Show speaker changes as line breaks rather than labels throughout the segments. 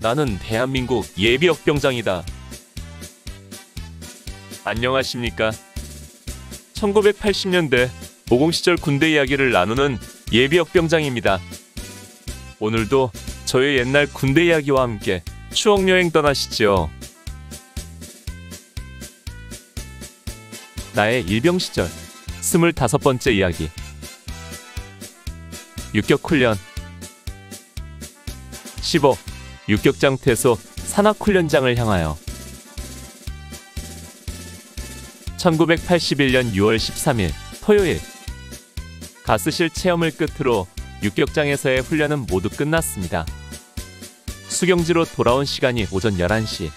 나는 대한민국 예비역병장이다. 안녕하십니까. 1980년대 50 시절 군대 이야기를 나누는 예비역병장입니다. 오늘도 저의 옛날 군대 이야기와 함께 추억여행 떠나시죠. 나의 일병 시절 25번째 이야기. 육격훈련 15. 육격장 퇴소 산악훈련장을 향하여 1981년 6월 13일 토요일. 가스실 체험을 끝으로 육격장에서의 훈련은 모두 끝났습니다. 수경지로 돌아온 시간이 오전 11시.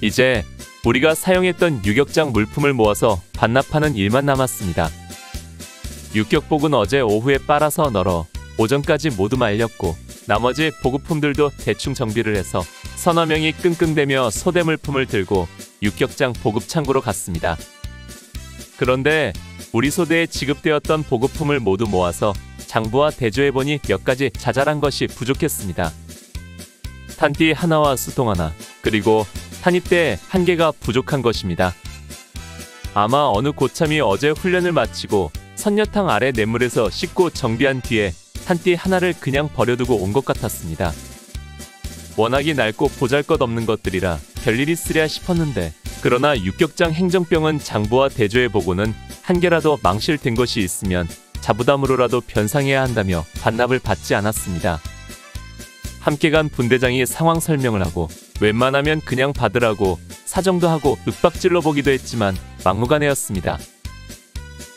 이제 우리가 사용했던 유격장 물품을 모아서 반납하는 일만 남았습니다. 육격복은 어제 오후에 빨아서 널어 오전까지 모두 말렸고 나머지 보급품들도 대충 정비를 해서 서너 명이 끙끙대며 소대물품을 들고 육격장 보급 창고로 갔습니다. 그런데 우리 소대에 지급되었던 보급품을 모두 모아서 장부와 대조해보니 몇 가지 자잘한 것이 부족했습니다. 탄띠 하나와 수통 하나, 그리고 탄입대 한 개가 부족한 것입니다. 아마 어느 고참이 어제 훈련을 마치고 선녀탕 아래 냇물에서 씻고 정비한 뒤에 탄띠 하나를 그냥 버려두고 온 것 같았습니다. 워낙이 낡고 보잘것없는 것들이라 별일 있으랴 싶었는데, 그러나 육격장 행정병은 장부와 대조해보고는 한 개라도 망실된 것이 있으면 자부담으로라도 변상해야 한다며 반납을 받지 않았습니다. 함께 간 분대장이 상황 설명을 하고 웬만하면 그냥 받으라고 사정도 하고 윽박질러 보기도 했지만 막무가내였습니다.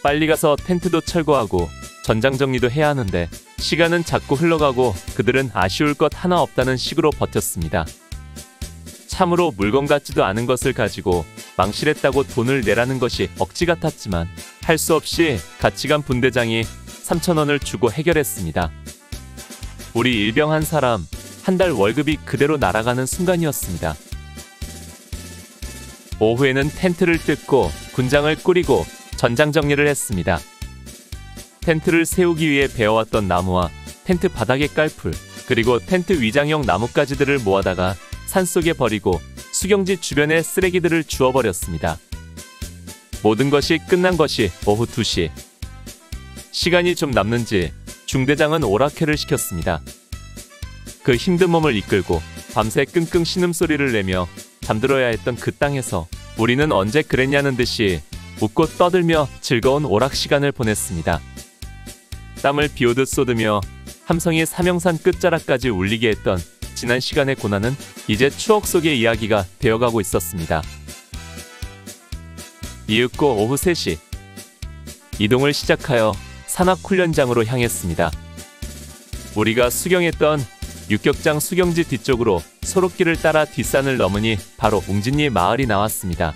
빨리 가서 텐트도 철거하고 전장 정리도 해야 하는데 시간은 자꾸 흘러가고 그들은 아쉬울 것 하나 없다는 식으로 버텼습니다. 참으로 물건 같지도 않은 것을 가지고 망실했다고 돈을 내라는 것이 억지 같았지만 할 수 없이 같이 간 분대장이 3,000원을 주고 해결했습니다. 우리 일병 한 사람 한 달 월급이 그대로 날아가는 순간이었습니다. 오후에는 텐트를 뜯고 군장을 꾸리고 전장 정리를 했습니다. 텐트를 세우기 위해 베어왔던 나무와 텐트 바닥에 깔 풀, 그리고 텐트 위장형 나뭇가지들을 모아다가 산속에 버리고 수경지 주변에 쓰레기들을 주워버렸습니다. 모든 것이 끝난 것이 오후 2시. 시간이 좀 남는지 중대장은 오락회를 시켰습니다. 그 힘든 몸을 이끌고 밤새 끙끙 신음소리를 내며 잠들어야 했던 그 땅에서 우리는 언제 그랬냐는 듯이 웃고 떠들며 즐거운 오락 시간을 보냈습니다. 땀을 비오듯 쏟으며 함성이 삼형산 끝자락까지 울리게 했던 지난 시간의 고난은 이제 추억 속의 이야기가 되어가고 있었습니다. 이윽고 오후 3시. 이동을 시작하여 산악훈련장으로 향했습니다. 우리가 수경했던 육격장 수경지 뒤쪽으로 소록길을 따라 뒷산을 넘으니 바로 웅진리 마을이 나왔습니다.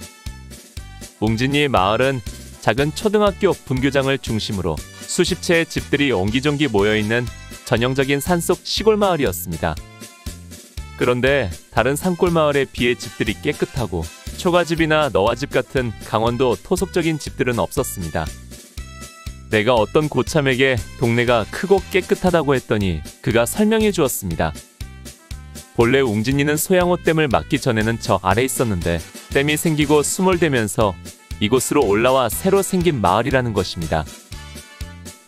웅진리 마을은 작은 초등학교 분교장을 중심으로 수십 채의 집들이 옹기종기 모여있는 전형적인 산속 시골 마을이었습니다. 그런데 다른 산골 마을에 비해 집들이 깨끗하고 초가집이나 너와집 같은 강원도 토속적인 집들은 없었습니다. 내가 어떤 고참에게 동네가 크고 깨끗하다고 했더니 그가 설명해 주었습니다. 본래 웅진리는 소양호 댐을 막기 전에는 저 아래 있었는데 댐이 생기고 수몰되면서 이곳으로 올라와 새로 생긴 마을이라는 것입니다.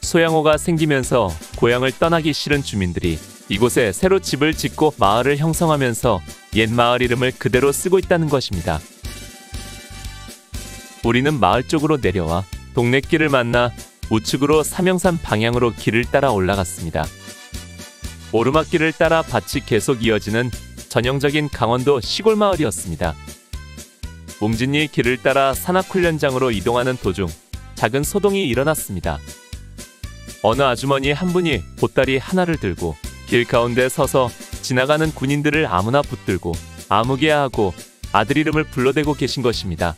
소양호가 생기면서 고향을 떠나기 싫은 주민들이 이곳에 새로 집을 짓고 마을을 형성하면서 옛 마을 이름을 그대로 쓰고 있다는 것입니다. 우리는 마을 쪽으로 내려와 동네길을 만나 우측으로 삼형산 방향으로 길을 따라 올라갔습니다. 오르막길을 따라 밭이 계속 이어지는 전형적인 강원도 시골 마을이었습니다. 웅진리 길을 따라 산악훈련장으로 이동하는 도중 작은 소동이 일어났습니다. 어느 아주머니 한 분이 보따리 하나를 들고 길 가운데 서서 지나가는 군인들을 아무나 붙들고 아무개하고 아들 이름을 불러대고 계신 것입니다.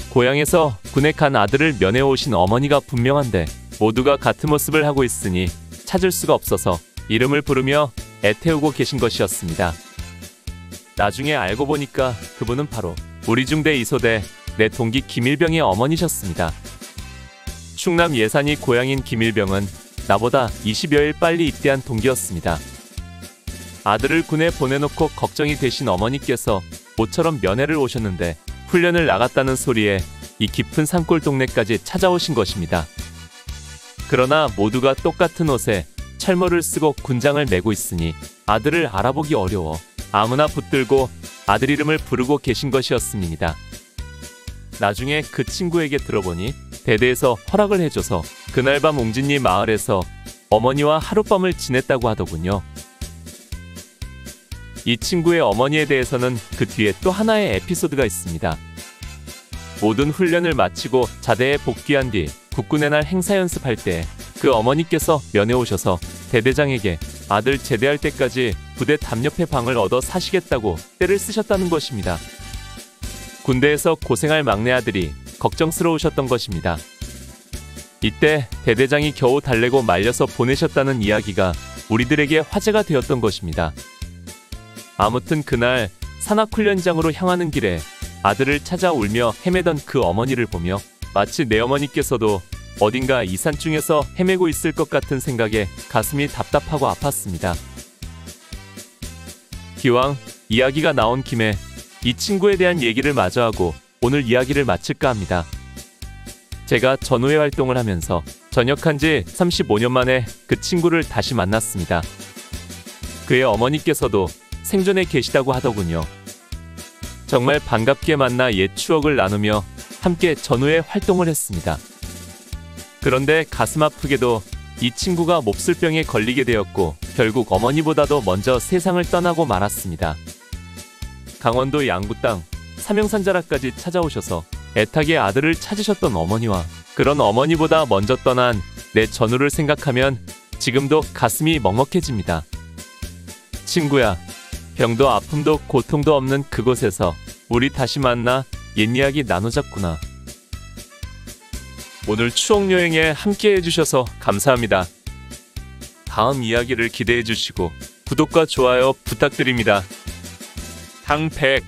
고향에서 군에 간 아들을 면회 오신 어머니가 분명한데 모두가 같은 모습을 하고 있으니 찾을 수가 없어서 이름을 부르며 애태우고 계신 것이었습니다. 나중에 알고 보니까 그분은 바로 우리 중대 이소대 내 동기 김일병의 어머니셨습니다. 충남 예산이 고향인 김일병은 나보다 20여일 빨리 입대한 동기였습니다. 아들을 군에 보내놓고 걱정이 되신 어머니께서 모처럼 면회를 오셨는데 훈련을 나갔다는 소리에 이 깊은 산골 동네까지 찾아오신 것입니다. 그러나 모두가 똑같은 옷에 철모를 쓰고 군장을 메고 있으니 아들을 알아보기 어려워 아무나 붙들고 아들 이름을 부르고 계신 것이었습니다. 나중에 그 친구에게 들어보니 대대에서 허락을 해줘서 그날 밤 웅진리 마을에서 어머니와 하룻밤을 지냈다고 하더군요. 이 친구의 어머니에 대해서는 그 뒤에 또 하나의 에피소드가 있습니다. 모든 훈련을 마치고 자대에 복귀한 뒤 국군의 날 행사 연습할 때 그 어머니께서 면회 오셔서 대대장에게 아들 제대할 때까지 부대 담 옆에 방을 얻어 사시겠다고 때를 쓰셨다는 것입니다. 군대에서 고생할 막내 아들이 걱정스러우셨던 것입니다. 이때 대대장이 겨우 달래고 말려서 보내셨다는 이야기가 우리들에게 화제가 되었던 것입니다. 아무튼 그날 산악훈련장으로 향하는 길에 아들을 찾아 울며 헤매던 그 어머니를 보며 마치 내 어머니께서도 어딘가 이 산중에서 헤매고 있을 것 같은 생각에 가슴이 답답하고 아팠습니다. 기왕 이야기가 나온 김에 이 친구에 대한 얘기를 마저 하고 오늘 이야기를 마칠까 합니다. 제가 전후회 활동을 하면서 전역한 지 35년 만에 그 친구를 다시 만났습니다. 그의 어머니께서도 생존에 계시다고 하더군요. 정말 반갑게 만나 옛 추억을 나누며 함께 전후회 활동을 했습니다. 그런데 가슴 아프게도 이 친구가 몹쓸병에 걸리게 되었고 결국 어머니보다도 먼저 세상을 떠나고 말았습니다. 강원도 양구 땅 삼형산자락까지 찾아오셔서 애타게 아들을 찾으셨던 어머니와 그런 어머니보다 먼저 떠난 내 전우를 생각하면 지금도 가슴이 먹먹해집니다. 친구야, 병도 아픔도 고통도 없는 그곳에서 우리 다시 만나 옛 이야기 나누자꾸나. 오늘 추억여행에 함께 해주셔서 감사합니다. 다음 이야기를 기대해주시고 구독과 좋아요 부탁드립니다. 당백